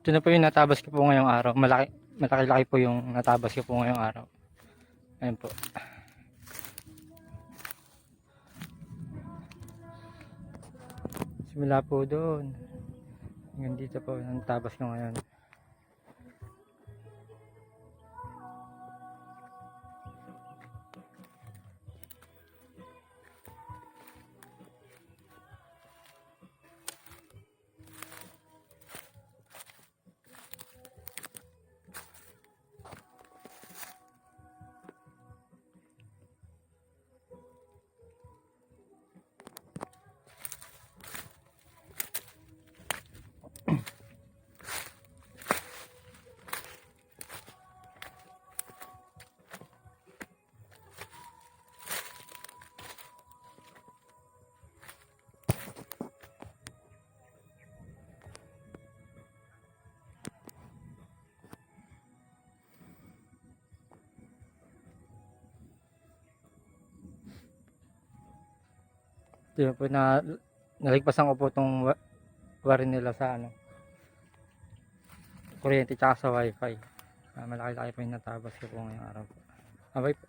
Ito na po yung natabas ko po ngayong araw. Malaki-laki po yung natabas ko po ngayong araw. Ayan po. Simula po doon. Hanggang dito po, natabas ko ngayon. Ito po na naligpasan ko po itong warin nila sa kuryente tsaka sa wifi. Malaki-laki po yung natabas ko po ngayong araw po. Abay po.